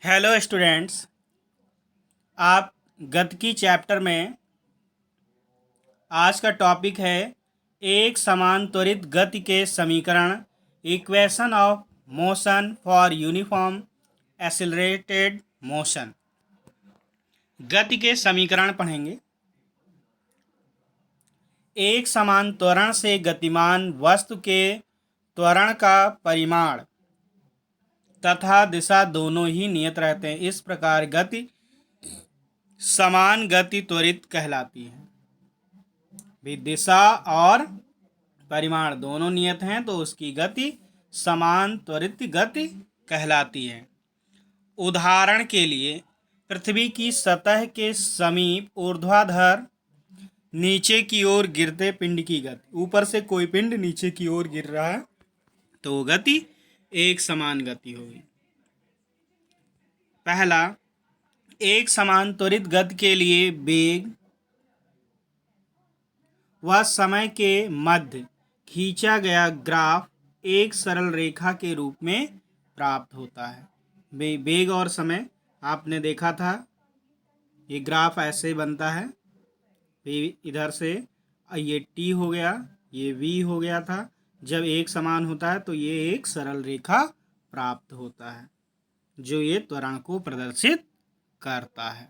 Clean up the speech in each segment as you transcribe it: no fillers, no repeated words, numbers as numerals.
Hello students. आप गतिकी chapter में आज का टॉपिक है एक समान त्वरित गति के समीकरण, equation of motion for uniform accelerated motion. गति के समीकरण पढ़ेंगे। एक समान त्वरण से गतिमान वस्तु के त्वरण का परिमाण तथा दिशा दोनों ही नियत रहते हैं। इस प्रकार गति समान गति त्वरित कहलाती है। भी दिशा और परिमाण दोनों नियत हैं तो उसकी गति समान त्वरित गति कहलाती है। उदाहरण के लिए पृथ्वी की सतह के समीप ऊर्ध्वाधर नीचे की ओर गिरते पिंड की गति। ऊपर से कोई पिंड नीचे की ओर गिर रहा है तो वो गति एक समान गति होगी। पहला, एक समान त्वरित गति के लिए वेग व समय के मध्य खींचा गया ग्राफ एक सरल रेखा के रूप में प्राप्त होता है। वेग और समय आपने देखा था, ये ग्राफ ऐसे बनता है। इधर से ये t हो गया, ये v हो गया था। जब एक समान होता है तो ये एक सरल रेखा प्राप्त होता है जो ये त्वरण को प्रदर्शित करता है।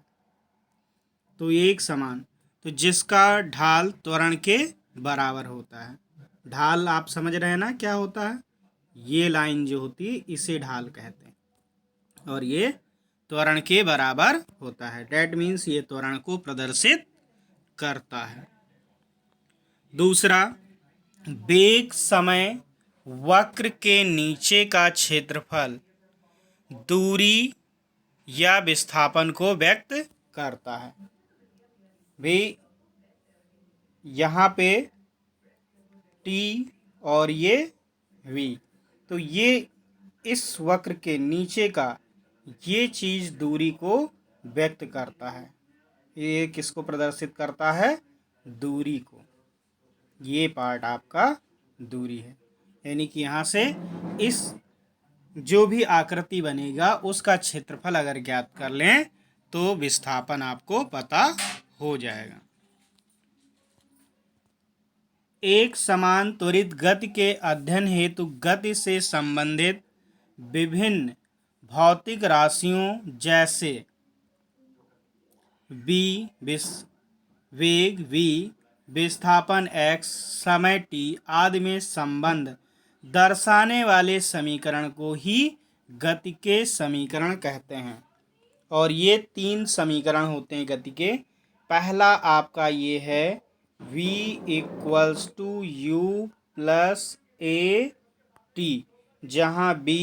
तो एक समान, तो जिसका ढाल त्वरण के बराबर होता है। ढाल आप समझ रहे हैं ना क्या होता है? ये लाइन जो होती है इसे ढाल कहते हैं और ये त्वरण के बराबर होता है। डेट मीन्स ये त्वरण को प्रदर्शित करता है। दूसरा, वेग समय वक्र के नीचे का क्षेत्रफल दूरी या विस्थापन को व्यक्त करता है। भी यहाँ पे t और ये v, तो ये इस वक्र के नीचे का ये चीज़ दूरी को व्यक्त करता है। ये किसको प्रदर्शित करता है? दूरी को। ये पार्ट आपका दूरी है, यानी कि यहाँ से इस जो भी आकृति बनेगा उसका क्षेत्रफल अगर ज्ञात कर लें तो विस्थापन आपको पता हो जाएगा। एक समान त्वरित गति के अध्ययन हेतु गति से संबंधित विभिन्न भौतिक राशियों जैसे वेग v, विस्थापन x, समय t आदि में संबंध दर्शाने वाले समीकरण को ही गति के समीकरण कहते हैं। और ये तीन समीकरण होते हैं गति के। पहला आपका ये है v = u + a t, जहाँ b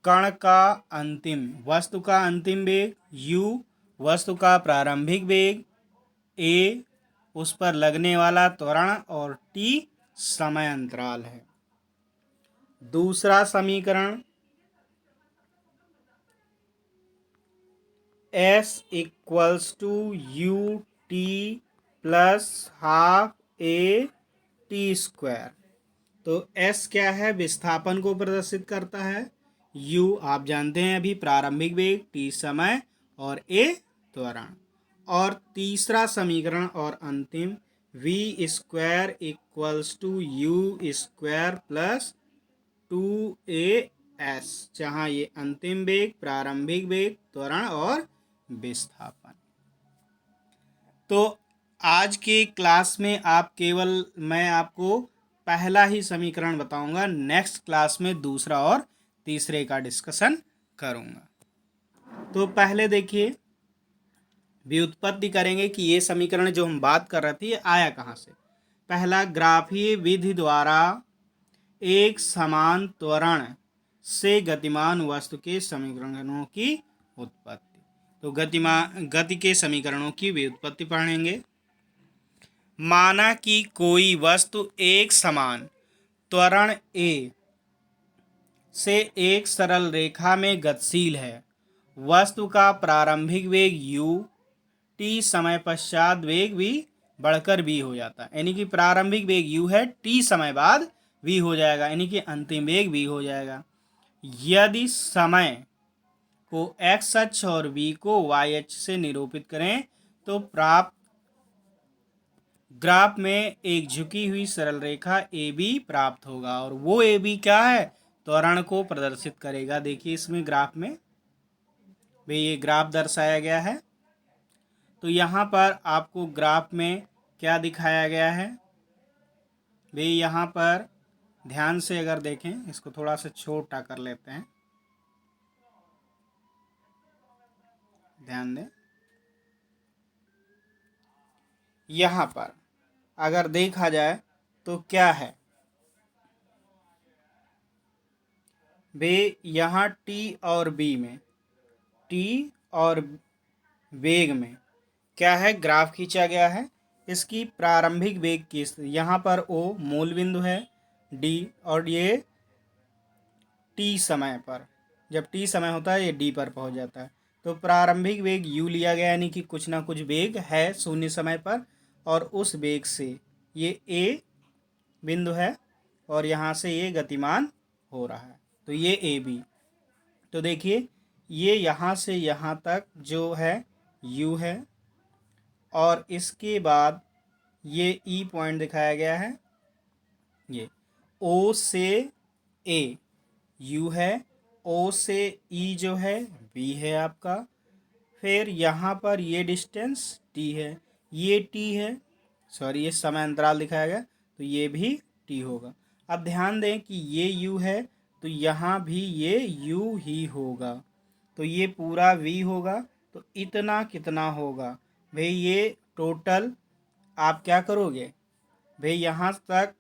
कण का अंतिम वस्तु का अंतिम वेग, u वस्तु का प्रारंभिक वेग, a उस पर लगने वाला त्वरण और t समय अंतराल है। दूसरा समीकरण s = ut + ½ a t²। तो s क्या है? विस्थापन को प्रदर्शित करता है। u आप जानते हैं अभी प्रारंभिक वेग, t समय और a त्वरण। और तीसरा समीकरण और अंतिम v² = u² + 2as, जहाँ ये अंतिम वेग, प्रारंभिक वेग, त्वरण और विस्थापन। तो आज की क्लास में मैं आपको पहला ही समीकरण बताऊंगा। नेक्स्ट क्लास में दूसरा और तीसरे का डिस्कशन करूंगा। तो पहले देखिए, व्युत्पत्ति करेंगे कि ये समीकरण जो हम बात कर रहे थे ये आया कहाँ से। पहला, ग्राफीय विधि द्वारा एक समान त्वरण से गतिमान वस्तु के समीकरणों की उत्पत्ति। तो गति के समीकरणों की व्युत्पत्ति पढ़ेंगे। माना कि कोई वस्तु एक समान त्वरण a से एक सरल रेखा में गतिशील है। वस्तु का प्रारंभिक वेग u, t समय पश्चात वेग v बढ़कर v हो जाता है, यानी कि प्रारंभिक वेग u है, t समय बाद v हो जाएगा, यानी कि अंतिम वेग v हो जाएगा। यदि समय को एक्स अक्ष और v को y अक्ष से निरूपित करें तो प्राप्त ग्राफ में एक झुकी हुई सरल रेखा AB प्राप्त होगा। और वो AB क्या है? त्वरण को प्रदर्शित करेगा। देखिए इसमें ग्राफ में भाई ये ग्राफ दर्शाया गया है। तो यहाँ पर आपको ग्राफ में क्या दिखाया गया है भाई? यहाँ पर ध्यान से अगर देखें, इसको थोड़ा सा छोटा कर लेते हैं, ध्यान दें। यहाँ पर अगर देखा जाए तो क्या है भाई? यहाँ t और b में, t और वेग में क्या है? ग्राफ खींचा गया है। इसकी प्रारंभिक वेग की यहाँ पर o मूल बिंदु है, d और ये t समय पर, जब t समय होता है ये d पर पहुंच जाता है। तो प्रारंभिक वेग u लिया गया, यानी कि कुछ ना कुछ वेग है शून्य समय पर, और उस वेग से ये a बिंदु है और यहाँ से ये गतिमान हो रहा है। तो ये AB। तो देखिए ये यहाँ से यहाँ तक जो है u है, और इसके बाद ये E पॉइंट दिखाया गया है, ये O से A u है, O से E जो है B है आपका। फिर यहाँ पर ये डिस्टेंस t है, ये t है, सॉरी ये समय अंतराल दिखाया गया, तो ये भी t होगा। अब ध्यान दें कि ये u है तो यहाँ भी ये u ही होगा, तो ये पूरा v होगा। तो इतना कितना होगा भाई? ये टोटल आप क्या करोगे भाई? यहाँ तक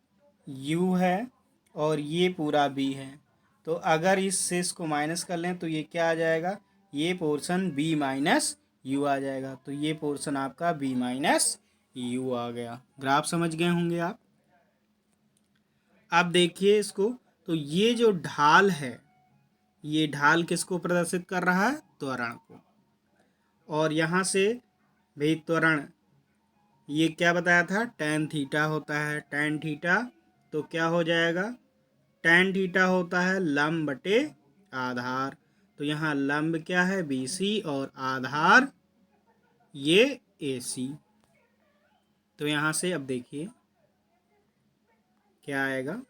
u है और ये पूरा b है, तो अगर इस से इसको माइनस कर लें तो ये क्या आ जाएगा? ये पोर्शन b माइनस u आ जाएगा। तो ये पोर्शन आपका b माइनस u आ गया। ग्राफ समझ गए होंगे आप। अब देखिए इसको, तो ये जो ढाल है, ये ढाल किसको प्रदर्शित कर रहा है? त्वरण को। और यहाँ से भाई त्वरण ये क्या बताया था? tan थीटा होता है। tan थीटा तो क्या हो जाएगा? tan थीटा होता है लंब बटे आधार। तो यहाँ लंब क्या है? BC और आधार ये AC। तो यहाँ से अब देखिए क्या आएगा।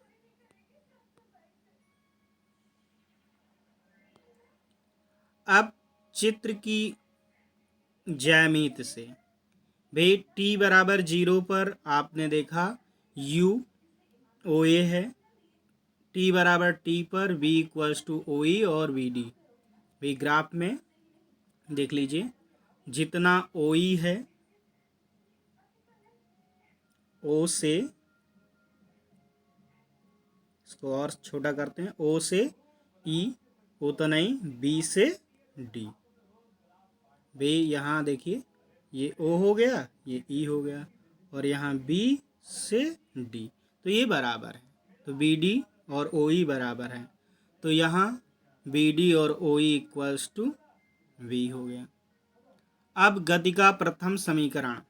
अब चित्र की ज्यामिति से भाई t बराबर 0 पर आपने देखा u OA है, t बराबर t पर v इक्वल्स टू OE और VD। भाई ग्राफ में देख लीजिए, जितना OE है O से, इसको और छोटा करते हैं, O से E, उतना ही B से D। भाई यहाँ देखिए ये O हो गया, ये E हो गया, और यहाँ B से D, तो ये बराबर है। तो BD और OE बराबर है, तो यहाँ BD और OE इक्वल्स टू V हो गया। अब गति का प्रथम समीकरण,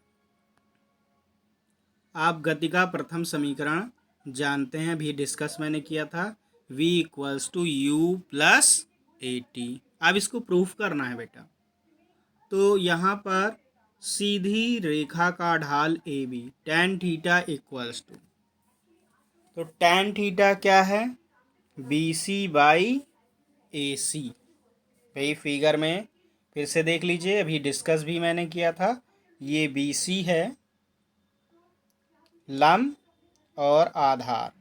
आप गति का प्रथम समीकरण जानते हैं, भी डिस्कस मैंने किया था, v equals to u plus AT। अब इसको प्रूफ करना है बेटा। तो यहाँ पर सीधी रेखा का ढाल AB, tan theta equals to, तो tan थीटा क्या है? BC by AC। भाई फिगर में फिर से देख लीजिए, अभी डिस्कस भी मैंने किया था। ये BC है लंब और आधार,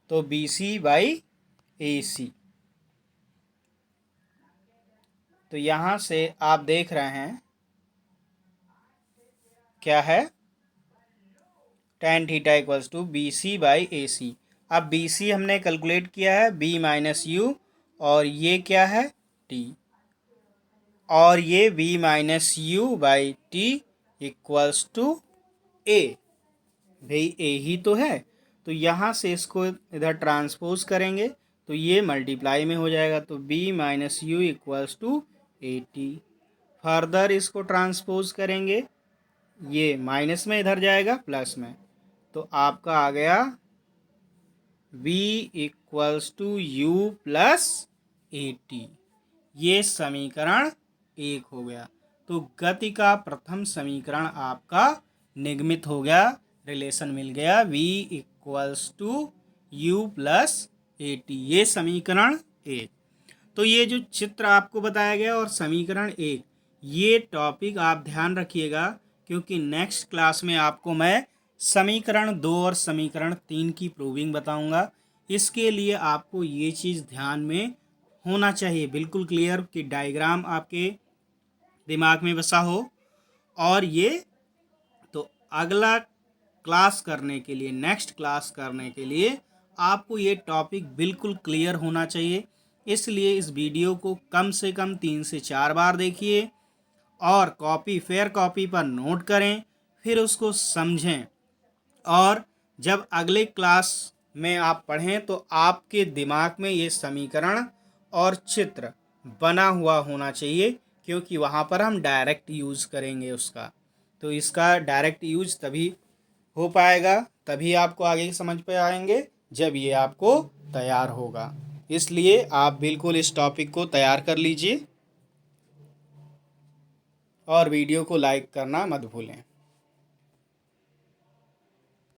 तो BC बाई AC। तो यहाँ से आप देख रहे हैं क्या है? tan theta equals to BC by AC। अब BC हमने कैलकुलेट किया है B माइनस U, और ये क्या है? T, और ये B minus U by T equals to A। भाई A ही तो है, तो यहाँ से इसको इधर ट्रांसपोज करेंगे तो ये मल्टीप्लाई में हो जाएगा, तो B minus U equals to AT। Further इसको ट्रांसपोज करेंगे, ये माइनस में इधर जाएगा प्लस में, तो आपका आ गया B equals to U plus AT। ये समीकरण 1 हो गया। तो गति का प्रथम समीकरण आपका निगमित हो गया, रिलेशन मिल गया v equals to u plus a t, ये समीकरण 1। तो ये जो चित्र आपको बताया गया और समीकरण 1, ये टॉपिक आप ध्यान रखिएगा, क्योंकि नेक्स्ट क्लास में आपको मैं समीकरण 2 और समीकरण 3 की प्रूविंग बताऊंगा। इसके लिए आपको ये चीज़ ध्यान में होना चाहिए, बिल्कुल क्लियर, कि डायग्राम आपके दिमाग में बसा हो। और ये तो अगला क्लास करने के लिए, नेक्स्ट क्लास करने के लिए आपको ये टॉपिक बिल्कुल क्लियर होना चाहिए। इसलिए इस वीडियो को कम से कम 3 से 4 बार देखिए और फेयर कॉपी पर नोट करें, फिर उसको समझें। और जब अगले क्लास में आप पढ़ें तो आपके दिमाग में ये समीकरण और चित्र बना हुआ होना चाहिए, क्योंकि वहाँ पर हम डायरेक्ट यूज़ करेंगे उसका। तो इसका डायरेक्ट यूज तभी हो पाएगा, तभी आपको आगे समझ पे आएंगे जब ये आपको तैयार होगा। इसलिए आप बिल्कुल इस टॉपिक को तैयार कर लीजिए और वीडियो को लाइक करना मत भूलें।